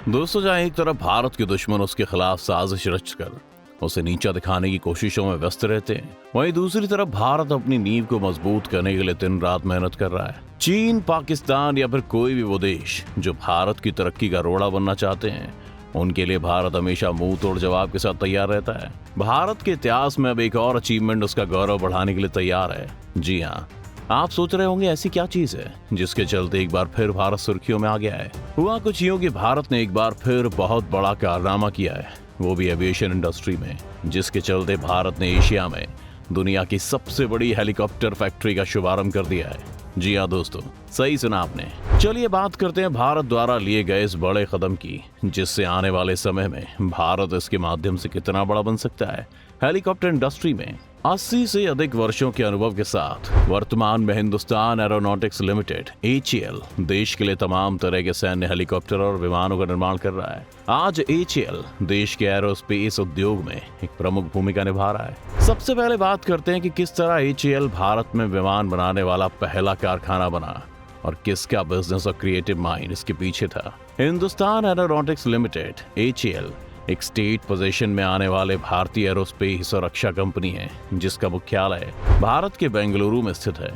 दोस्तों, जहाँ एक तरफ भारत के दुश्मन उसके खिलाफ साजिश रचकर उसे नीचा दिखाने की कोशिशों में व्यस्त रहते हैं, वहीं दूसरी तरफ भारत अपनी नींव को मजबूत करने के लिए दिन रात मेहनत कर रहा है। चीन, पाकिस्तान या फिर कोई भी वो देश जो भारत की तरक्की का रोड़ा बनना चाहते हैं, उनके लिए भारत हमेशा मुंह तोड़ जवाब के साथ तैयार रहता है। भारत के इतिहास में अब एक और अचीवमेंट उसका गौरव बढ़ाने के लिए तैयार है। जी हाँ, आप सोच रहे होंगे ऐसी क्या चीज है जिसके चलते एक बार फिर भारत सुर्खियों में आ गया है। हुआ कुछ यूं कि भारत ने एक बार फिर बहुत बड़ा कारनामा किया है, वो भी एविएशन इंडस्ट्री में, जिसके चलते भारत ने एशिया में दुनिया की सबसे बड़ी हेलीकॉप्टर फैक्ट्री का शुभारंभ कर दिया है। जी हाँ दोस्तों, सही सुना आपने। चलिए बात करते हैं भारत द्वारा लिए गए इस बड़े कदम की, जिससे आने वाले समय में भारत इसके माध्यम से कितना बड़ा बन सकता है। हेलीकॉप्टर इंडस्ट्री में 80 से अधिक वर्षों के अनुभव के साथ वर्तमान में हिंदुस्तान एरोनॉटिक्स लिमिटेड (HAL) देश के लिए तमाम तरह के सैन्य हेलीकॉप्टर और विमानों का निर्माण कर रहा है। आज HAL देश के एरोस्पेस उद्योग में एक प्रमुख भूमिका निभा रहा है। सबसे पहले बात करते हैं कि किस तरह HAL भारत में विमान बनाने वाला पहला कारखाना बना और किसका बिजनेस और क्रिएटिव माइंड इसके पीछे था। हिंदुस्तान एरोनॉटिक्स लिमिटेड (HAL) एक स्टेट पोजीशन में आने वाले भारतीय एरोस्पेस और रक्षा कंपनी है, जिसका मुख्यालय भारत के बेंगलुरु में स्थित है।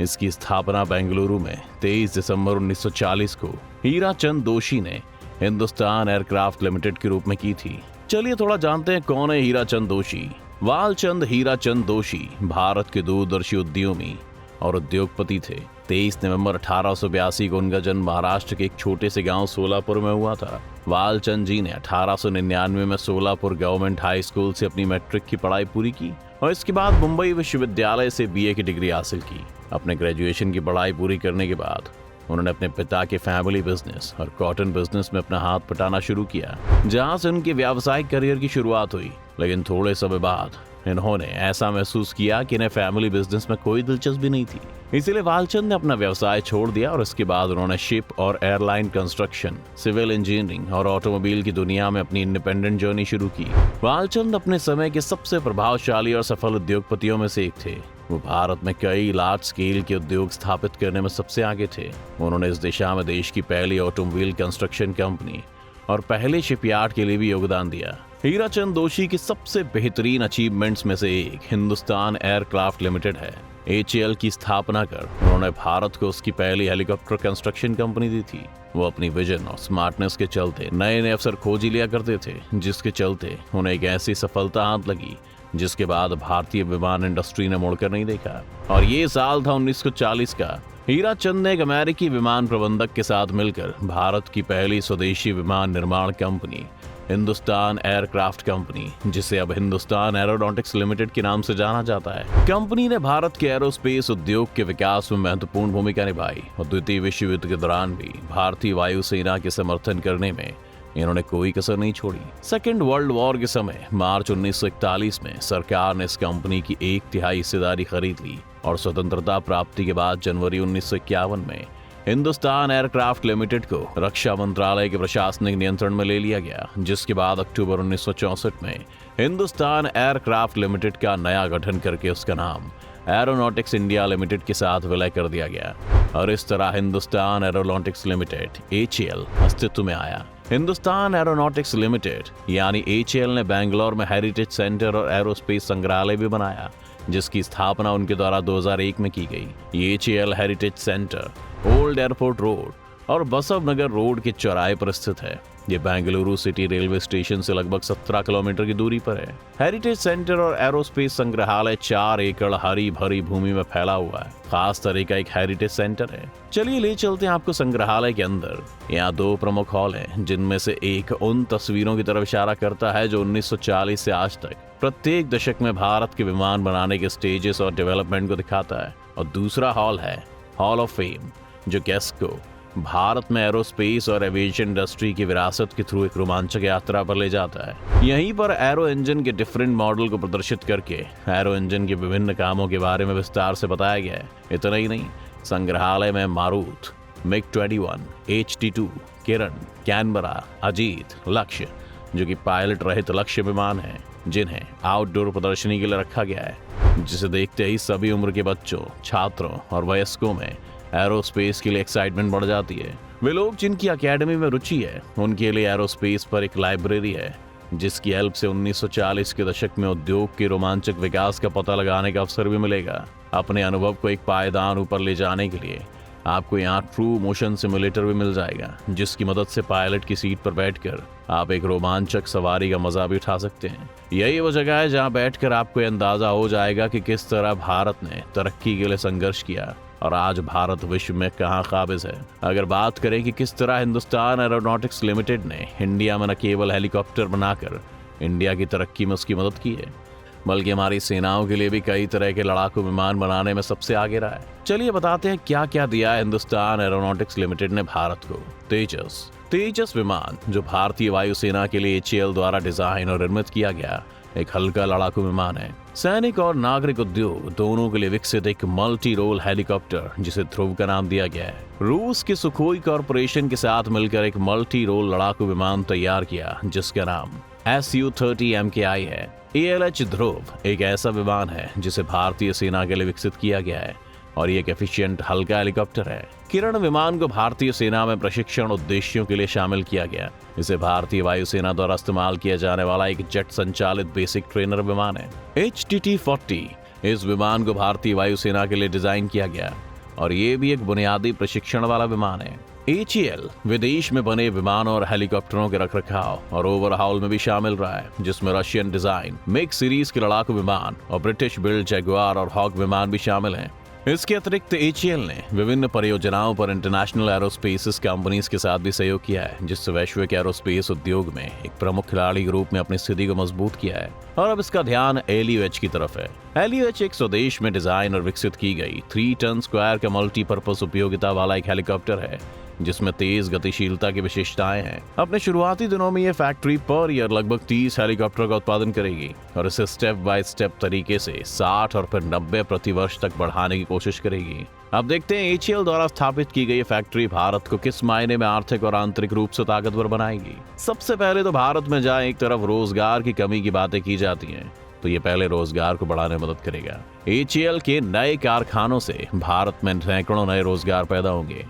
इसकी स्थापना बेंगलुरु में 23 दिसंबर 1940 को हीरा चंद दोषी ने हिंदुस्तान एयरक्राफ्ट लिमिटेड के रूप में की थी। चलिए थोड़ा जानते हैं कौन है हीरा चंद दोषी। वालचंद हीरा चंद दोषी भारत के दूरदर्शी उद्यमी और उद्योगपति थे। 23 नवंबर 1882 को उनका जन्म महाराष्ट्र के एक छोटे से गांव सोलापुर में हुआ था। वालचंद जी ने 1899 में सोलापुर गवर्नमेंट हाई स्कूल से अपनी मैट्रिक की पढ़ाई पूरी की और इसके बाद मुंबई विश्वविद्यालय से BA की डिग्री हासिल की। अपने ग्रेजुएशन की पढ़ाई पूरी करने के बाद उन्होंने अपने पिता के फैमिली बिजनेस और कॉटन बिजनेस में अपना हाथ बटाना शुरू किया, जहां से उनके व्यावसायिक करियर की शुरुआत हुई। लेकिन थोड़े समय बाद इन्होंने ऐसा महसूस किया कि इन्हें फैमिली बिजनेस में कोई दिलचस्पी नहीं थी, इसीलिए वालचंद ने अपना व्यवसाय छोड़ दिया और इसके बाद उन्होंने शिप और एयरलाइन कंस्ट्रक्शन, सिविल इंजीनियरिंग और ऑटोमोबाइल की दुनिया में अपनी इंडिपेंडेंट जर्नी शुरू की। वालचंद अपने समय के सबसे प्रभावशाली और सफल उद्योगपतियों में से एक थे। वो भारत में कई लार्ज स्केल के उद्योग स्थापित करने में सबसे आगे थे। उन्होंने इस दिशा में देश की पहली ऑटोमोबाइल कंस्ट्रक्शन कंपनी और पहले शिपयार्ड के लिए भी योगदान दिया। हीरा चंद दोषी की सबसे बेहतरीन अचीवमेंट्स में से एक हिंदुस्तान एयरक्राफ्ट लिमिटेड है। HAL की स्थापना कर उन्होंने भारत को उसकी पहली हेलीकॉप्टर कंस्ट्रक्शन कंपनी दी थी। वो अपनी विजन और स्मार्टनेस के चलते नए नए अवसर खोज लिया करते थे, जिसके चलते उन्हें एक ऐसी सफलता हाथ लगी जिसके बाद भारतीय विमान इंडस्ट्री ने मुड़कर नहीं देखा। और ये साल था 1940 का। हीरा चंद ने एक अमेरिकी विमान प्रबंधक के साथ मिलकर भारत की पहली स्वदेशी विमान निर्माण कंपनी हिंदुस्तान एयरक्राफ्ट कंपनी, जिसे अब हिंदुस्तान एरोनॉटिक्स लिमिटेड के नाम से जाना जाता है। कंपनी ने भारत के एरोस्पेस उद्योग के विकास में महत्वपूर्ण भूमिका निभाई और द्वितीय विश्व युद्ध के दौरान भी भारतीय वायुसेना के समर्थन करने में इन्होंने कोई कसर नहीं छोड़ी। सेकेंड वर्ल्ड वॉर के समय मार्च 1941 में सरकार ने इस कंपनी की 1/3 हिस्सेदारी खरीद ली और स्वतंत्रता प्राप्ति के बाद जनवरी 1951 में हिंदुस्तान एयरक्राफ्ट लिमिटेड को रक्षा मंत्रालय के प्रशासनिक नियंत्रण में ले लिया गया, जिसके बाद अक्टूबर 1964 में हिंदुस्तान एयरक्राफ्ट लिमिटेड का नया गठन करके उसका नाम एरोनॉटिक्स इंडिया लिमिटेड के साथ विलय कर दिया गया और इस तरह हिंदुस्तान एरोनॉटिक्स लिमिटेड (HAL) अस्तित्व में आया। हिंदुस्तान एरोनॉटिक्स लिमिटेड यानी HAL ने बेंगलोर में हेरिटेज सेंटर और एरोस्पेस संग्रहालय भी बनाया, जिसकी स्थापना उनके द्वारा 2001 में की गई। ये HAL heritage centre old airport road और बसव नगर रोड के चौराहे पर स्थित है। ये बेंगलुरु सिटी रेलवे स्टेशन से लगभग 17 किलोमीटर की दूरी पर है। हेरिटेज सेंटर और एरोस्पेस संग्रहालय 4 एकड़ हरी भरी भूमि में फैला हुआ है। खास तरह का एक हेरिटेज सेंटर है। चलिए ले चलते हैं आपको संग्रहालय के अंदर। यहाँ 2 प्रमुख हॉल हैं, जिनमें से एक उन तस्वीरों की तरफ इशारा करता है जो 1940 से आज तक प्रत्येक दशक में भारत के विमान बनाने के स्टेजेस और डेवलपमेंट को दिखाता है, और दूसरा हॉल है हॉल ऑफ फेम, जो गेस्ट को भारत में एरोस्पेस और एविएशन इंडस्ट्री की विरासत के थ्रू एक रोमांचक यात्रा पर ले जाता है। यहीं पर एरो इंजन के डिफरेंट मॉडल को प्रदर्शित करके एरो इंजन के विभिन्न कामों के बारे में विस्तार से बताया गया है। इतना ही नहीं, संग्रहालय में मारुत, MiG-21, HT-2, किरण, कैनबरा, अजीत, लक्ष्य, जो कि पायलट रहित लक्ष्य विमान हैं, जिन्हें आउटडोर प्रदर्शनी के लिए रखा गया है, जिसे देखते ही सभी उम्र के बच्चों, छात्रों और वयस्कों में एरोस्पेस के लिए एक्साइटमेंट बढ़ जाती है। वे लोग जिनकी एकेडमी में रुचि है उनके लिए एरोस्पेस पर एक लाइब्रेरी है, जिसकी हेल्प से 1940 के दशक में उद्योग के रोमांचक विकास का पता लगाने का अवसर भी मिलेगा। अपने अनुभव को एक पायदान ऊपर ले जाने के लिए आपको यहाँ ट्रू मोशन सिमुलेटर भी मिल जाएगा, जिसकी मदद से पायलट की सीट पर बैठकर आप एक रोमांचक सवारी का मजा भी उठा सकते हैं। यही वो जगह है जहाँ बैठकर आपको अंदाजा हो जाएगा कि किस तरह भारत ने तरक्की के लिए संघर्ष किया और आज भारत विश्व में कहाँ काबिज है। अगर बात करें कि किस तरह हिंदुस्तान एरोनॉटिक्स लिमिटेड ने इंडिया में न केवल हेलीकॉप्टर बनाकर इंडिया की तरक्की में उसकी मदद की है, बल्कि हमारी सेनाओं के लिए भी कई तरह के लड़ाकू विमान बनाने में सबसे आगे रहा है। चलिए बताते हैं क्या क्या दिया है हिंदुस्तान एरोनॉटिक्स लिमिटेड ने भारत को। तेजस विमान, जो भारतीय वायुसेना के लिए HAL द्वारा डिजाइन और निर्मित किया गया एक हल्का लड़ाकू विमान है। सैनिक और नागरिक उद्योग दोनों के लिए विकसित एक मल्टी रोल हेलीकॉप्टर, जिसे ध्रुव का नाम दिया गया है। रूस के सुखोई कॉरपोरेशन के साथ मिलकर एक मल्टी रोल लड़ाकू विमान तैयार किया, जिसका नाम Su-30 MKI है। ALH ध्रुव एक ऐसा विमान है जिसे भारतीय सेना के लिए विकसित किया गया है और ये एक एफिशिएंट हल्का हेलीकॉप्टर है। किरण विमान को भारतीय सेना में प्रशिक्षण उद्देश्यों के लिए शामिल किया गया। इसे भारतीय वायुसेना द्वारा इस्तेमाल किया जाने वाला एक जेट संचालित बेसिक ट्रेनर विमान है। HTT-40 इस विमान को भारतीय वायुसेना के लिए डिजाइन किया गया और ये भी एक बुनियादी प्रशिक्षण वाला विमान है। HAL विदेश में बने विमानों और हेलीकॉप्टरों के रखरखाव और ओवरहॉल में भी शामिल रहा है, जिसमें रशियन डिजाइन मिग सीरीज के लड़ाकू विमान और ब्रिटिश बिल्ड जैगुआर और हॉक विमान भी शामिल हैं। इसके अतिरिक्त HAL ने विभिन्न परियोजनाओं पर इंटरनेशनल एरोस्पेस कंपनीज के साथ भी सहयोग किया है, जिससे वैश्विक एरोस्पेस उद्योग में एक प्रमुख खिलाड़ी के रूप में अपनी स्थिति को मजबूत किया है। और अब इसका ध्यान LUH की तरफ है। LUH एक स्वदेश में डिजाइन और विकसित की गई 3 टन स्क्वायर का मल्टीपर्पज उपयोगिता वाला एक हेलीकॉप्टर है, जिसमें तेज गतिशीलता की विशेषताएं हैं। अपने शुरुआती दिनों में यह फैक्ट्री पर ईयर लगभग 30 हेलीकॉप्टर का उत्पादन करेगी और इसे स्टेप बाय स्टेप तरीके से 60 और फिर 90 प्रति वर्ष तक बढ़ाने की कोशिश करेगी। अब देखते हैं HAL द्वारा स्थापित की गई फैक्ट्री भारत को किस मायने में आर्थिक और आंतरिक रूप से ताकतवर बनाएगी। सबसे पहले तो भारत में जहाँ एक तरफ रोजगार की कमी की बातें की जाती हैं, तो ये पहले रोजगार को बढ़ाने में मदद करेगा। HAL के नए कारखानों से भारत में सैकड़ों नए रोजगार पैदा होंगे।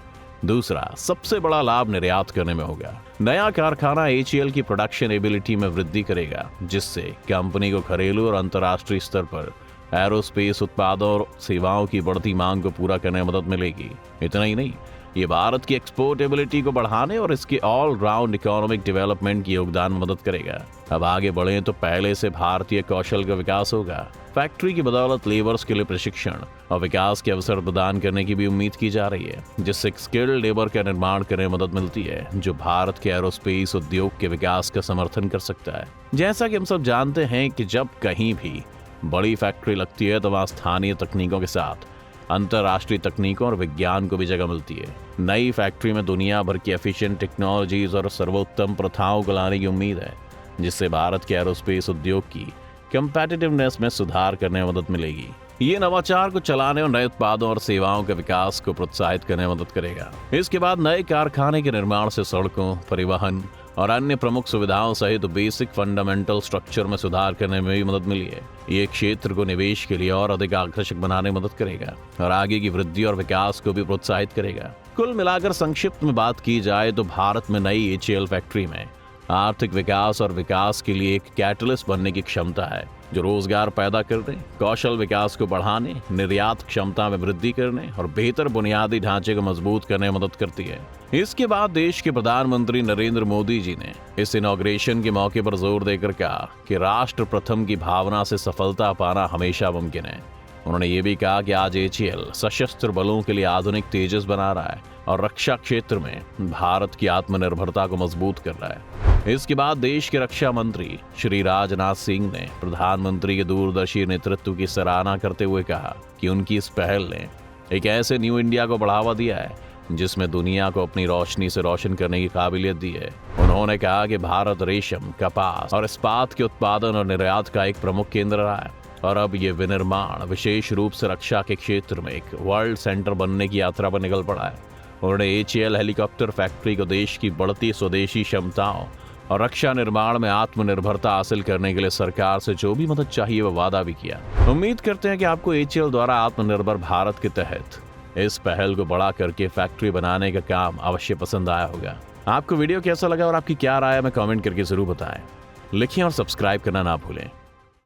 दूसरा सबसे बड़ा लाभ निर्यात करने में होगा। नया कारखाना HAL की प्रोडक्शन एबिलिटी में वृद्धि करेगा, जिससे कंपनी को घरेलू और अंतर्राष्ट्रीय स्तर पर एरोस्पेस उत्पादों और सेवाओं की बढ़ती मांग को पूरा करने में मदद मिलेगी। इतना ही नहीं, ये भारत की एक्सपोर्टेबिलिटी को बढ़ाने और इसके ऑल राउंड इकोनॉमिक डेवलपमेंट की योगदान में मदद करेगा। अब आगे बढ़े तो पहले से भारतीय कौशल का विकास होगा। फैक्ट्री की बदौलत लेबर्स के लिए प्रशिक्षण और विकास के अवसर प्रदान करने की भी उम्मीद की जा रही है, जिससे स्किल्ड लेबर का निर्माण करने में मदद मिलती है, जो भारत के एरोस्पेस उद्योग के विकास का समर्थन कर सकता है। जैसा कि हम सब जानते हैं कि जब कहीं भी बड़ी फैक्ट्री लगती है तो वहाँ स्थानीय तकनीकों के साथ अंतर्राष्ट्रीय तकनीकों और विज्ञान को भी जगह मिलती है। नई फैक्ट्री में दुनिया भर की एफिशिएंट टेक्नोलॉजीज और सर्वोत्तम प्रथाओं को लाने की उम्मीद है, जिससे भारत के एरोस्पेस उद्योग की कंपेटिटिवनेस में सुधार करने में मदद मिलेगी। ये नवाचार को चलाने और नए उत्पादों और सेवाओं के विकास को प्रोत्साहित करने में मदद करेगा। इसके बाद नए कारखाने के निर्माण से सड़कों, परिवहन और अन्य प्रमुख सुविधाओं सहित बेसिक फंडामेंटल स्ट्रक्चर में सुधार करने में भी मदद मिली है। ये क्षेत्र को निवेश के लिए और अधिक आकर्षक बनाने में मदद करेगा और आगे की वृद्धि और विकास को भी प्रोत्साहित करेगा। कुल मिलाकर संक्षिप्त में बात की जाए तो भारत में नई HAL फैक्ट्री में आर्थिक विकास और विकास के लिए एक कैटलिस्ट बनने की क्षमता है, जो रोजगार पैदा करने, कौशल विकास को बढ़ाने, निर्यात क्षमता में वृद्धि करने और बेहतर बुनियादी ढांचे को मजबूत करने में मदद करती है। इसके बाद देश के प्रधानमंत्री नरेंद्र मोदी जी ने इस इनॉग्रेशन के मौके पर जोर देकर कहा कि राष्ट्र प्रथम की भावना से सफलता पाना हमेशा मुमकिन है। उन्होंने ये भी कहा कि आज HAL सशस्त्र बलों के लिए आधुनिक तेजस बना रहा है और रक्षा क्षेत्र में भारत की आत्मनिर्भरता को मजबूत कर रहा है। इसके बाद देश के रक्षा मंत्री श्री राजनाथ सिंह ने प्रधानमंत्री के दूरदर्शी नेतृत्व की सराहना करते हुए कहा कि उनकी इस पहल ने एक ऐसे न्यू इंडिया को बढ़ावा दिया है जिसमें दुनिया को अपनी रोशनी से रोशन करने की काबिलियत दी है। उन्होंने कहा कि भारत रेशम, कपास और इस्पात के उत्पादन और निर्यात का एक प्रमुख केंद्र रहा है और अब ये विनिर्माण विशेष रूप से रक्षा के क्षेत्र में एक वर्ल्ड सेंटर बनने की यात्रा पर निकल पड़ा है। उन्होंने HAL हेलीकॉप्टर फैक्ट्री को देश की बढ़ती स्वदेशी क्षमताओं और रक्षा निर्माण में आत्मनिर्भरता हासिल करने के लिए सरकार से जो भी मदद चाहिए वो वादा भी किया। उम्मीद करते हैं कि आपको HAL द्वारा आत्मनिर्भर भारत के तहत इस पहल को बड़ा करके फैक्ट्री बनाने का काम अवश्य पसंद आया होगा। आपको वीडियो कैसा लगा और आपकी क्या राय है, मैं कमेंट करके जरूर बताएं। लिखिए और सब्सक्राइब करना ना भूलें।